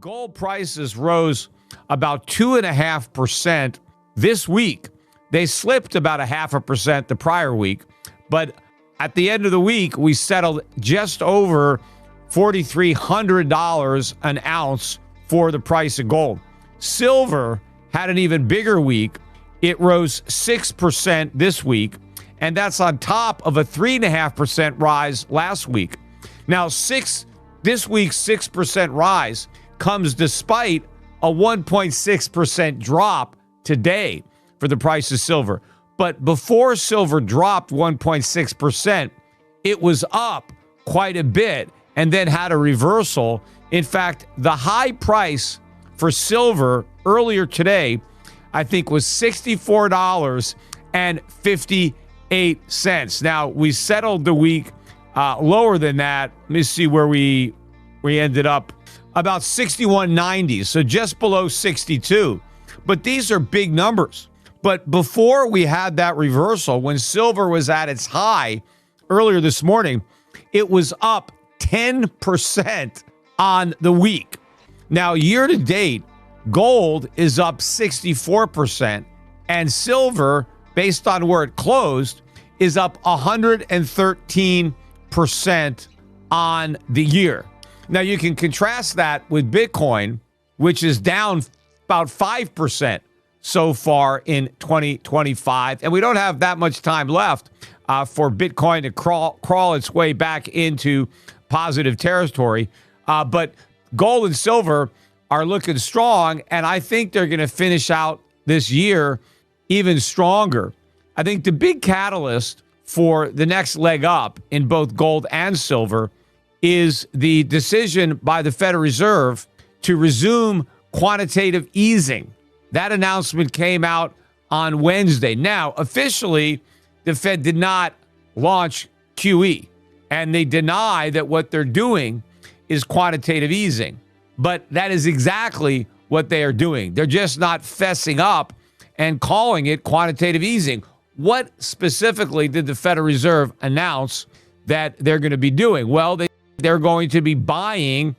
Gold prices rose about 2.5% this week. They slipped about 0.5% the prior week, but at the end of the week, we settled just over $4,300 an ounce for the price of gold. Silver had an even bigger week. It rose 6% this week, and that's on top of a 3.5% rise last week. Now, this week's 6% rise comes despite a 1.6% drop today for the price of silver. But before silver dropped 1.6%, it was up quite a bit and then had a reversal. In fact, the high price for silver earlier today, I think, was $64.58. Now, we settled the week lower than that. Let me see where we ended up. About 61.90, so just below 62. But these are big numbers. But before we had that reversal, when silver was at its high earlier this morning, it was up 10% on the week. Now, year to date, gold is up 64%, and silver, based on where it closed, is up 113% on the year. Now, you can contrast that with Bitcoin, which is down about 5% so far in 2025. And we don't have that much time left for Bitcoin to crawl its way back into positive territory. But gold and silver are looking strong, and I think they're going to finish out this year even stronger. I think the big catalyst for the next leg up in both gold and silver is the decision by the Federal Reserve to resume quantitative easing. That announcement came out on Wednesday. Now, officially, the Fed did not launch QE, and they deny that what they're doing is quantitative easing. But that is exactly what they are doing. They're just not fessing up and calling it quantitative easing. What specifically did the Federal Reserve announce that they're going to be doing? Well, they're going to be buying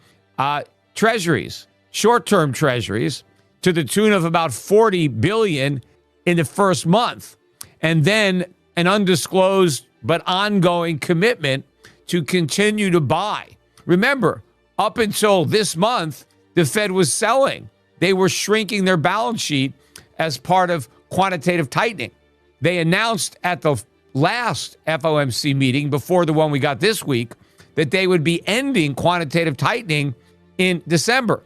treasuries, short-term treasuries, to the tune of about $40 billion in the first month, and then an undisclosed but ongoing commitment to continue to buy. Remember, up until this month, the Fed was selling. They were shrinking their balance sheet as part of quantitative tightening. They announced at the last FOMC meeting, before the one we got this week, that they would be ending quantitative tightening in December.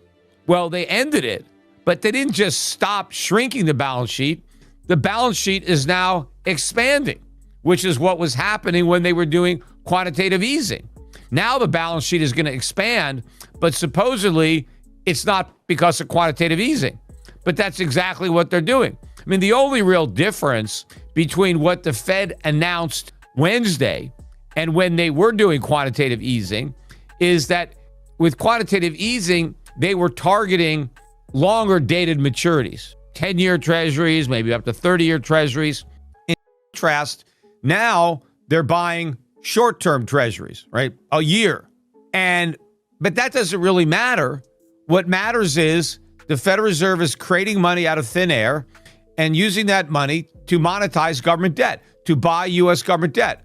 Well, they ended it, but they didn't just stop shrinking the balance sheet. The balance sheet is now expanding, which is what was happening when they were doing quantitative easing. Now the balance sheet is going to expand, but supposedly it's not because of quantitative easing. But that's exactly what they're doing. I mean, the only real difference between what the Fed announced Wednesday and when they were doing quantitative easing is that with quantitative easing, they were targeting longer dated maturities, 10-year treasuries, maybe up to 30-year treasuries. In contrast, now they're buying short-term treasuries, right? A year. But that doesn't really matter. What matters is the Federal Reserve is creating money out of thin air and using that money to monetize government debt, to buy U.S. government debt.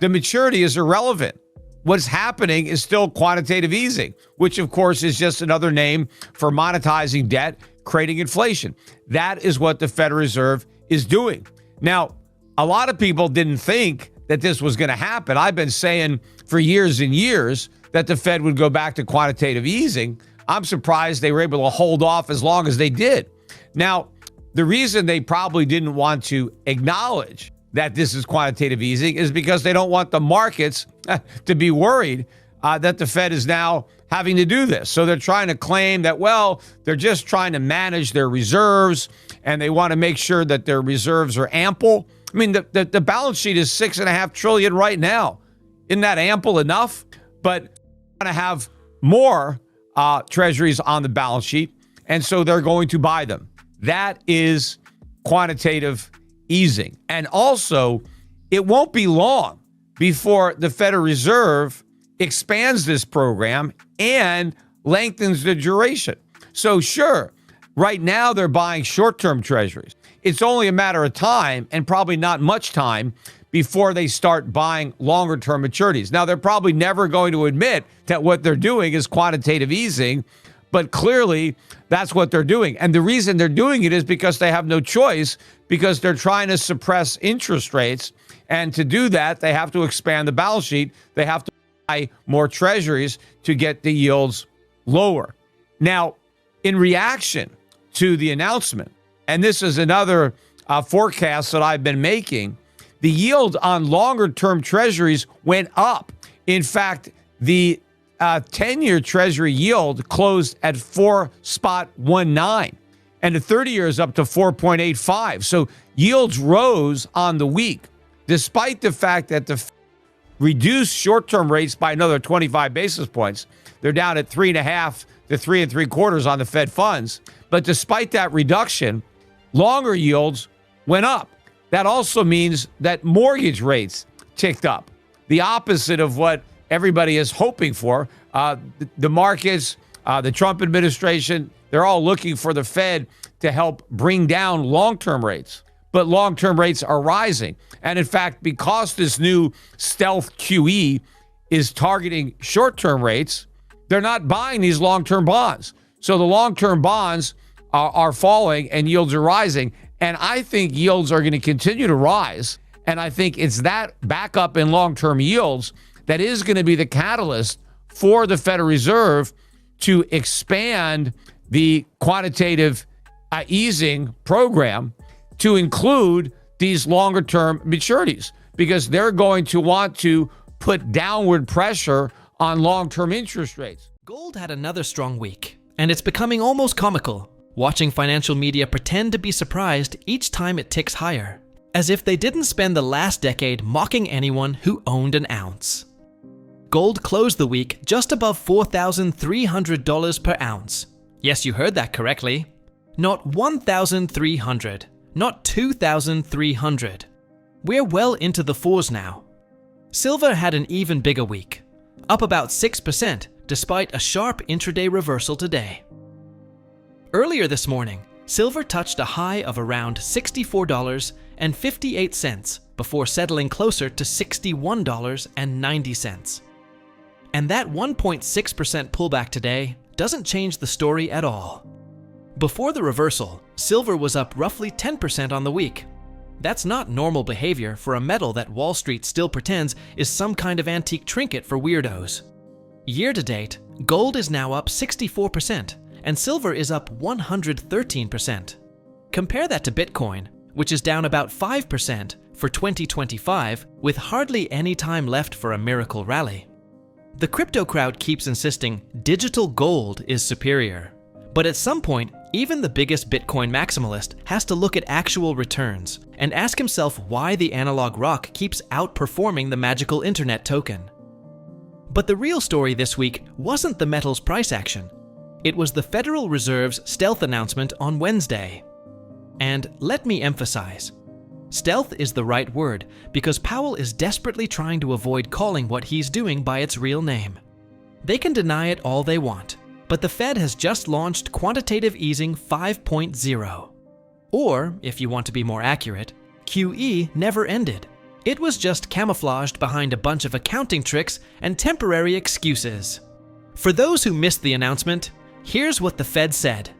The maturity is irrelevant. What's happening is still quantitative easing, which of course is just another name for monetizing debt, creating inflation. That is what the Federal Reserve is doing. Now, a lot of people didn't think that this was going to happen. I've been saying for years and years that the Fed would go back to quantitative easing. I'm surprised they were able to hold off as long as they did. Now, the reason they probably didn't want to acknowledge that this is quantitative easing is because they don't want the markets to be worried that the Fed is now having to do this. So they're trying to claim that, well, they're just trying to manage their reserves and they want to make sure that their reserves are ample. I mean, the balance sheet is $6.5 trillion right now. Isn't that ample enough? But want to have more treasuries on the balance sheet, and so they're going to buy them. That is quantitative easing. And also, it won't be long before the Federal Reserve expands this program and lengthens the duration. So sure, right now they're buying short-term treasuries. It's only a matter of time, and probably not much time, before they start buying longer-term maturities. Now, they're probably never going to admit that what they're doing is quantitative easing, but clearly that's what they're doing. And the reason they're doing it is because they have no choice, because they're trying to suppress interest rates. And to do that, they have to expand the balance sheet. They have to buy more treasuries to get the yields lower. Now, in reaction to the announcement, and this is another forecast that I've been making, the yield on longer-term treasuries went up. In fact, the 10-year treasury yield closed at 4.19, and the 30-year is up to 4.85. So yields rose on the week, despite the fact that the reduced short-term rates by another 25 basis points. They're down at 3.5 to 3 3/4 on the Fed funds. But despite that reduction, longer yields went up. That also means that mortgage rates ticked up, the opposite of what everybody is hoping for. The markets, the Trump administration, they're all looking for the Fed to help bring down long-term rates. But long-term rates are rising. And in fact, because this new stealth QE is targeting short-term rates, they're not buying these long-term bonds. So the long-term bonds are falling and yields are rising. And I think yields are going to continue to rise. And I think it's that backup in long-term yields that is going to be the catalyst for the Federal Reserve to expand the quantitative easing program to include these longer-term maturities, because they're going to want to put downward pressure on long-term interest rates. Gold had another strong week, and it's becoming almost comical, watching financial media pretend to be surprised each time it ticks higher, as if they didn't spend the last decade mocking anyone who owned an ounce. Gold closed the week just above $4,300 per ounce. Yes, you heard that correctly. Not 1,300, not 2,300. We're well into the fours now. Silver had an even bigger week, up about 6% despite a sharp intraday reversal today. Earlier this morning, silver touched a high of around $64.58 before settling closer to $61.90. And that 1.6% pullback today doesn't change the story at all. Before the reversal, silver was up roughly 10% on the week. That's not normal behavior for a metal that Wall Street still pretends is some kind of antique trinket for weirdos. Year to date, gold is now up 64%, and silver is up 113%. Compare that to Bitcoin, which is down about 5% for 2025, with hardly any time left for a miracle rally. The crypto crowd keeps insisting digital gold is superior. But at some point, even the biggest Bitcoin maximalist has to look at actual returns and ask himself why the analog rock keeps outperforming the magical internet token. But the real story this week wasn't the metal's price action. It was the Federal Reserve's stealth announcement on Wednesday. And let me emphasize, stealth is the right word because Powell is desperately trying to avoid calling what he's doing by its real name. They can deny it all they want, but the Fed has just launched Quantitative Easing 5.0. Or, if you want to be more accurate, QE never ended. It was just camouflaged behind a bunch of accounting tricks and temporary excuses. For those who missed the announcement, here's what the Fed said.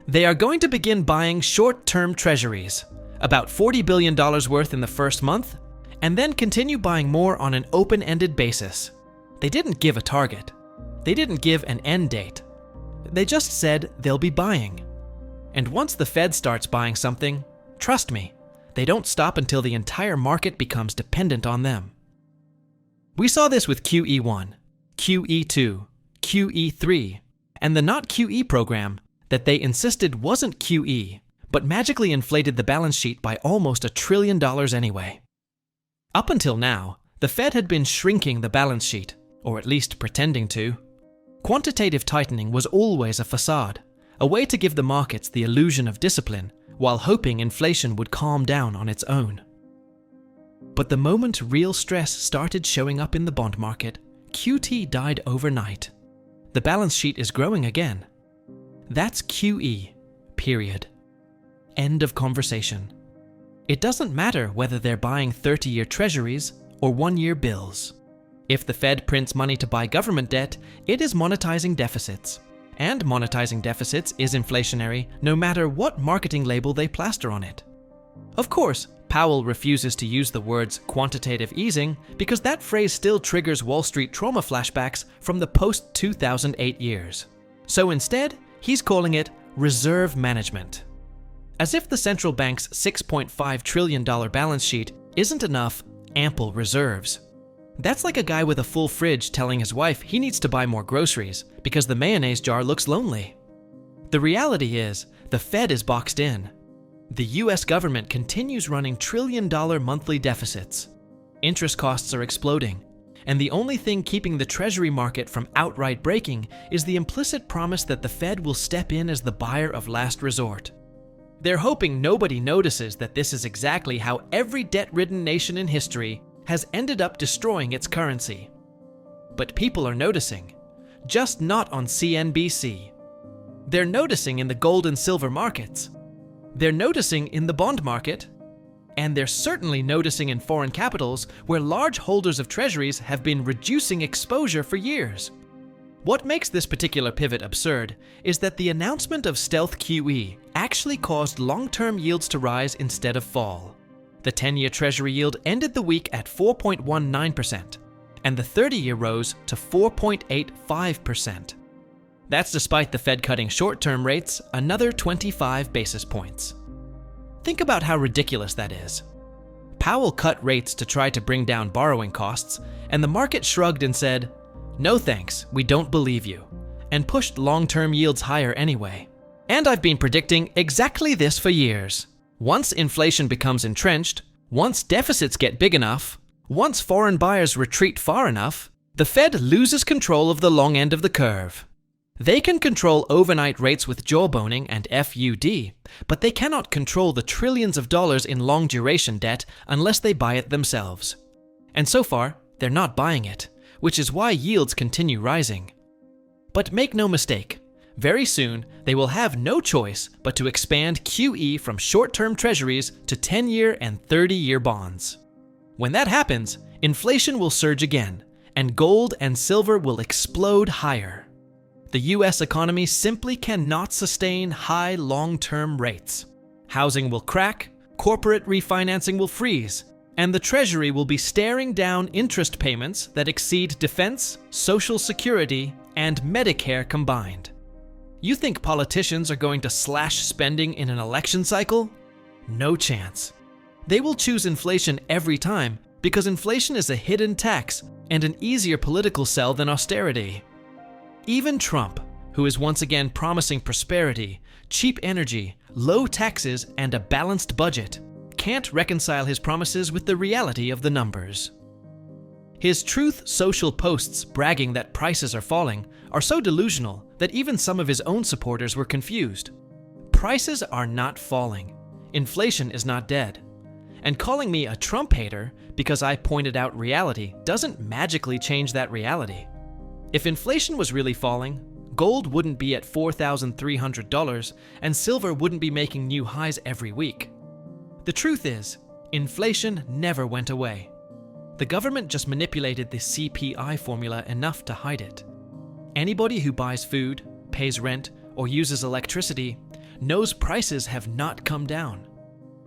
They are going to begin buying short-term treasuries, about $40 billion worth in the first month, and then continue buying more on an open-ended basis. They didn't give a target. They didn't give an end date. They just said they'll be buying. And once the Fed starts buying something, trust me, they don't stop until the entire market becomes dependent on them. We saw this with QE1, QE2, QE3, and the not QE program that they insisted wasn't QE, but magically inflated the balance sheet by almost $1 trillion anyway. Up until now, the Fed had been shrinking the balance sheet, or at least pretending to. Quantitative tightening was always a facade, a way to give the markets the illusion of discipline while hoping inflation would calm down on its own. But the moment real stress started showing up in the bond market, QT died overnight. The balance sheet is growing again. That's QE, period. End of conversation. It doesn't matter whether they're buying 30-year treasuries or 1-year bills. If the Fed prints money to buy government debt, it is monetizing deficits. And monetizing deficits is inflationary no matter what marketing label they plaster on it. Of course, Powell refuses to use the words quantitative easing because that phrase still triggers Wall Street trauma flashbacks from the post-2008 years. So instead, he's calling it reserve management. As if the central bank's $6.5 trillion balance sheet isn't enough ample reserves. That's like a guy with a full fridge telling his wife he needs to buy more groceries because the mayonnaise jar looks lonely. The reality is, the Fed is boxed in. The US government continues running trillion-dollar monthly deficits. Interest costs are exploding, and the only thing keeping the Treasury market from outright breaking is the implicit promise that the Fed will step in as the buyer of last resort. They're hoping nobody notices that this is exactly how every debt-ridden nation in history has ended up destroying its currency. But people are noticing, just not on CNBC. They're noticing in the gold and silver markets. They're noticing in the bond market. And they're certainly noticing in foreign capitals where large holders of treasuries have been reducing exposure for years. What makes this particular pivot absurd is that the announcement of stealth QE actually caused long-term yields to rise instead of fall. The 10-year Treasury yield ended the week at 4.19%, and the 30-year rose to 4.85%. That's despite the Fed cutting short-term rates another 25 basis points. Think about how ridiculous that is. Powell cut rates to try to bring down borrowing costs, and the market shrugged and said, "No thanks, we don't believe you," and pushed long-term yields higher anyway. And I've been predicting exactly this for years. Once inflation becomes entrenched, once deficits get big enough, once foreign buyers retreat far enough, the Fed loses control of the long end of the curve. They can control overnight rates with jawboning and FUD, but they cannot control the trillions of dollars in long-duration debt unless they buy it themselves. And so far, they're not buying it, which is why yields continue rising. But make no mistake, very soon they will have no choice but to expand QE from short-term treasuries to 10-year and 30-year bonds. When that happens, inflation will surge again, and gold and silver will explode higher. The US economy simply cannot sustain high long-term rates. Housing will crack, corporate refinancing will freeze, and the Treasury will be staring down interest payments that exceed defense, Social Security, and Medicare combined. You think politicians are going to slash spending in an election cycle? No chance. They will choose inflation every time because inflation is a hidden tax and an easier political sell than austerity. Even Trump, who is once again promising prosperity, cheap energy, low taxes, and a balanced budget, can't reconcile his promises with the reality of the numbers. His Truth Social posts bragging that prices are falling are so delusional that even some of his own supporters were confused. Prices are not falling. Inflation is not dead. And calling me a Trump hater because I pointed out reality doesn't magically change that reality. If inflation was really falling, gold wouldn't be at $4,300 and silver wouldn't be making new highs every week. The truth is, inflation never went away. The government just manipulated the CPI formula enough to hide it. Anybody who buys food, pays rent, or uses electricity knows prices have not come down.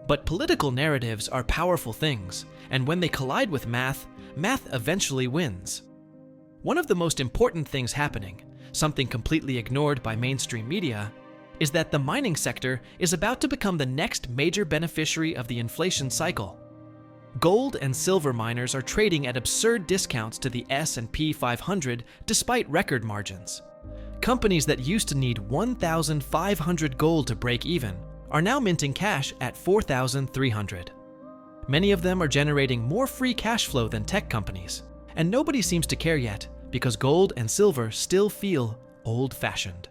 But political narratives are powerful things, and when they collide with math, math eventually wins. One of the most important things happening, something completely ignored by mainstream media, is that the mining sector is about to become the next major beneficiary of the inflation cycle. Gold and silver miners are trading at absurd discounts to the S&P 500 despite record margins. Companies that used to need 1,500 gold to break even are now minting cash at 4,300. Many of them are generating more free cash flow than tech companies, and nobody seems to care yet because gold and silver still feel old-fashioned.